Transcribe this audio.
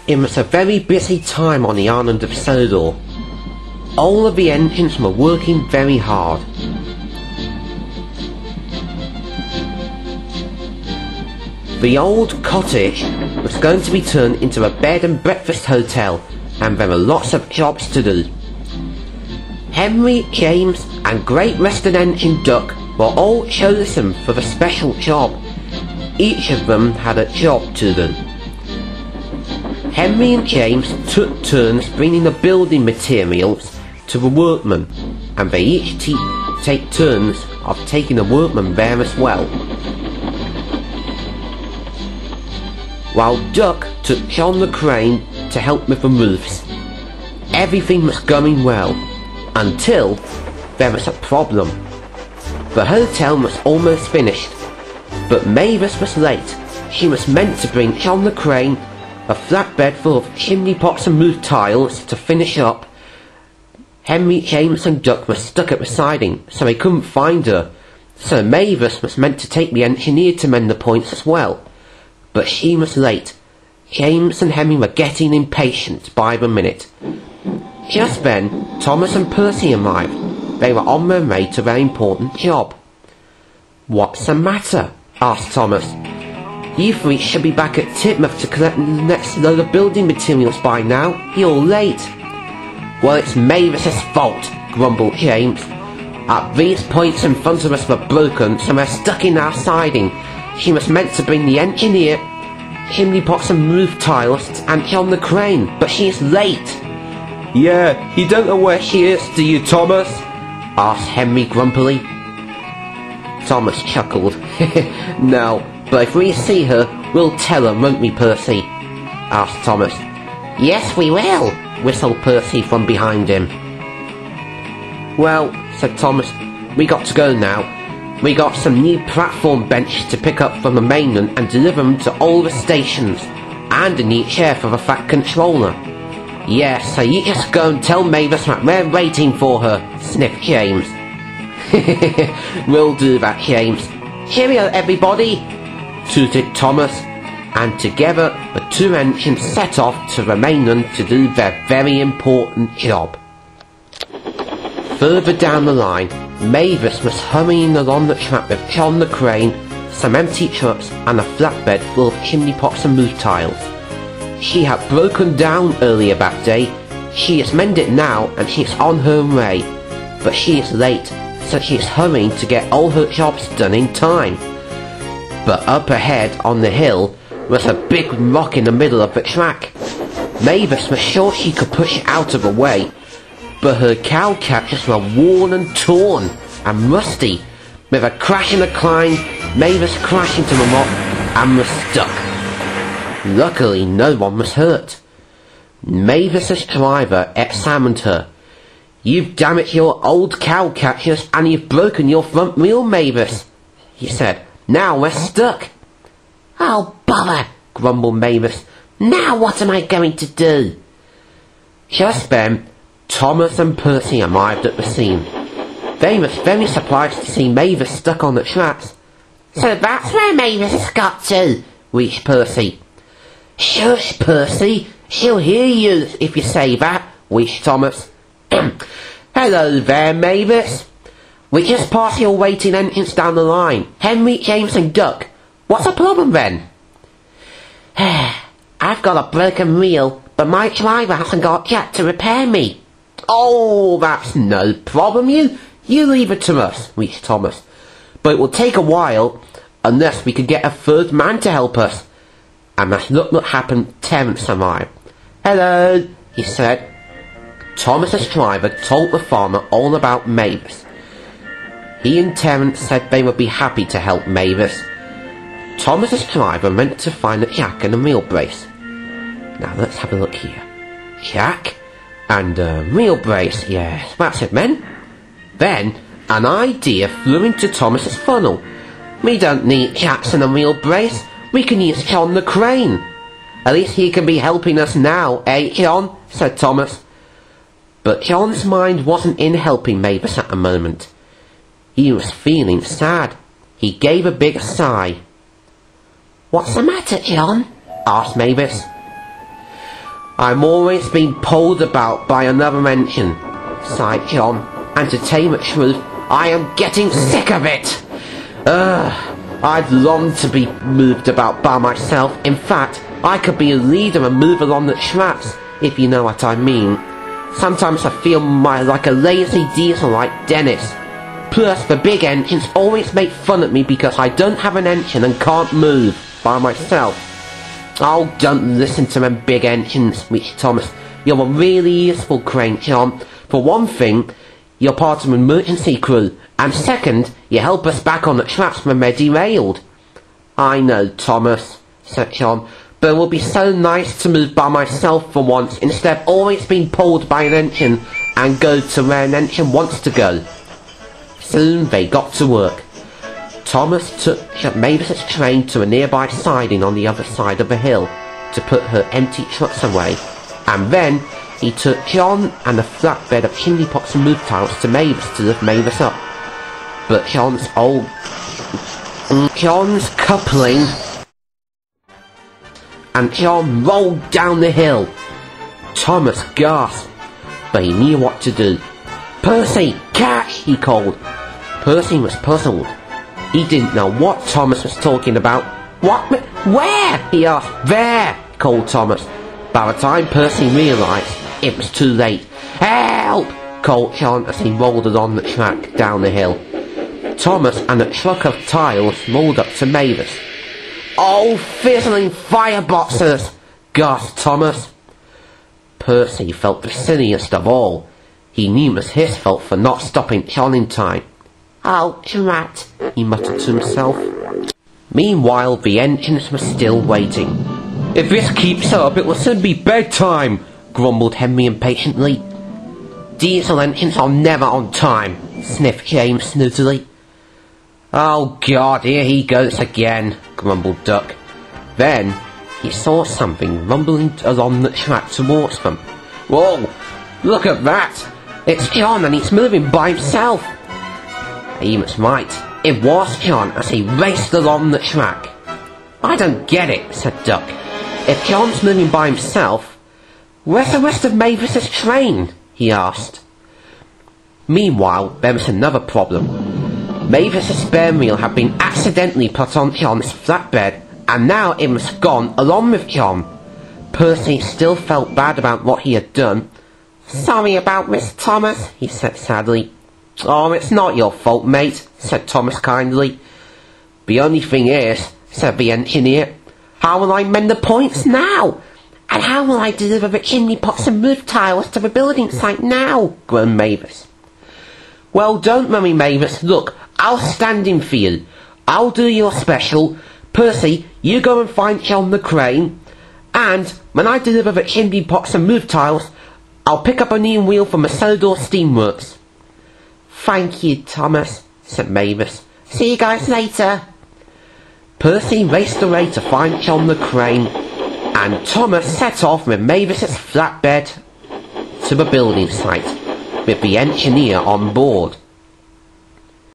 It was a very busy time on the island of Sodor. All of the engines were working very hard. The old cottage was going to be turned into a bed and breakfast hotel, and there were lots of jobs to do. Henry, James and Great Western Engine Duck were all chosen for the special job. Each of them had a job to do. Henry and James took turns bringing the building materials to the workmen, and they each take turns of taking the workmen there as well. While Duck took John the crane to help with the roofs. Everything was going well, until there was a problem. The hotel was almost finished, but Mavis was late. She was meant to bring John the crane a flatbed full of chimney pots and roof tiles to finish up. Henry, James and Duck were stuck at the siding, so they couldn't find her. So Mavis was meant to take the engineer to mend the points as well. But she was late. James and Henry were getting impatient by the minute. Just then, Thomas and Percy arrived. They were on their way to their important job. "What's the matter?" asked Thomas. "You three should be back at Titmouth to collect the next load of building materials by now. You're late." "Well, it's Mavis's fault," grumbled James. "These points in front of us were broken, so we're stuck in our siding. She was meant to bring the engineer, chimney pots and roof tiles, and John the crane, but she's late." "Yeah, you don't know where she is, do you, Thomas?" asked Henry grumpily. Thomas chuckled. "No, but if we see her, we'll tell her, won't we, Percy?" asked Thomas. "Yes, we will," whistled Percy from behind him. "Well," said Thomas, "we got to go now. We got some new platform benches to pick up from the mainland and deliver them to all the stations, and a new chair for the fat controller." "Yes, so you just go and tell Mavis that we're waiting for her," sniffed James. "We'll do that, James. Cheerio, everybody," tooted Thomas, and together the two engines set off to the mainland to do their very important job. Further down the line, Mavis was hurrying along the track with John the crane, some empty trucks and a flatbed full of chimney pots and roof tiles. She had broken down earlier that day. She is mended now and she is on her way, but she is late, so she is hurrying to get all her jobs done in time. But up ahead on the hill was a big rock in the middle of the track. Mavis was sure she could push it out of the way, but her cow catchers were worn and torn and rusty. With a crash and a climb, Mavis crashed into the rock and was stuck. Luckily, no one was hurt. Mavis's driver examined her. "You've damaged your old cow catchers and you've broken your front wheel, Mavis," he said. "Now we're stuck." "Oh, bother," grumbled Mavis. "Now what am I going to do?" Just then, Thomas and Percy arrived at the scene. They were very surprised to see Mavis stuck on the tracks. "So that's where Mavis has got to," wheezed Percy. "Shush, Percy, she'll hear you if you say that," wheezed Thomas. "Hello there, Mavis. We just passed your waiting entrance down the line. Henry, James and Duck. What's the problem then?" "I've got a broken wheel, but my driver hasn't got Jack to repair me." "Oh, that's no problem. You leave it to us," wheezed Thomas. "But it will take a while, unless we could get a third man to help us." And that's what happened. Terence arrived. "Hello," he said. Thomas's driver told the farmer all about Mavis. He and Terence said they would be happy to help Mavis. Thomas's driver went to find a jack and a wheel brace. Now let's have a look here. Jack and a wheel brace. Yes, that's it, men. Then an idea flew into Thomas's funnel. "We don't need jacks and a wheel brace. We can use John the crane. At least he can be helping us now, eh, John?" said Thomas. But John's mind wasn't in helping Mavis at the moment. He was feeling sad. He gave a big sigh. "What's the matter, John?" asked Mavis. I'm always being pulled about by another engine, sighed John, and to tell you the truth, I am getting sick of it. I'd long to be moved about by myself. In fact, I could be a leader and move along the tracks, if you know what I mean. Sometimes I feel like a lazy diesel like Dennis. Plus, the big engines always make fun at me because I don't have an engine and can't move by myself. Oh, don't listen to them big engines, which Thomas. You're a really useful crane, John. For one thing, you're part of an emergency crew, and second, you help us back on the tracks when they're derailed. I know, Thomas, said John, but it would be so nice to move by myself for once, instead of always being pulled by an engine and go to where an engine wants to go. Soon they got to work. Thomas took Mavis's train to a nearby siding on the other side of the hill to put her empty trucks away, and then he took John and a flatbed of chimney pots and move tiles to Mavis to lift Mavis up. But John's coupling, and John rolled down the hill. Thomas gasped, but he knew what to do. "Percy, catch!" he called. Percy was puzzled. He didn't know what Thomas was talking about. "What? Where?" he asked. "There!" called Thomas. By the time Percy realised, it was too late. "Help!" called John as he rolled along the track down the hill. Thomas and a truck of tiles rolled up to Mavis. "Oh, fizzling fireboxers!" gasped Thomas. Percy felt the silliest of all. He knew it was his fault for not stopping John in time. "Oh, drat," he muttered to himself. Meanwhile, the engines were still waiting. "If this keeps up, it will soon be bedtime," grumbled Henry impatiently. "Diesel engines are never on time," sniffed James snootily. "Oh God, here he goes again," grumbled Duck. Then he saw something rumbling along the track towards them. "Whoa, look at that! It's John, and he's moving by himself." He was right. It was John as he raced along the track. "I don't get it," said Duck. "If John's moving by himself, where's the rest of Mavis's train?" he asked. Meanwhile, there was another problem. Mavis's spare wheel had been accidentally put on John's flatbed, and now it was gone along with John. Percy still felt bad about what he had done. "Sorry about this, Thomas," he said sadly. "Oh, it's not your fault, mate," said Thomas kindly. "The only thing is," said the engineer, "how will I mend the points now? And how will I deliver the chimney pots and roof tiles to the building site now?" groaned Mavis. "Well, don't worry, Mavis. Look, I'll stand in for you. I'll do your special. Percy, you go and find John the crane. And when I deliver the chimney pots and roof tiles, I'll pick up a new wheel from the Sodor Steamworks." "Thank you, Thomas," said Mavis. "See you guys later." Percy raced away to find John the crane, and Thomas set off with Mavis's flatbed to the building site, with the engineer on board.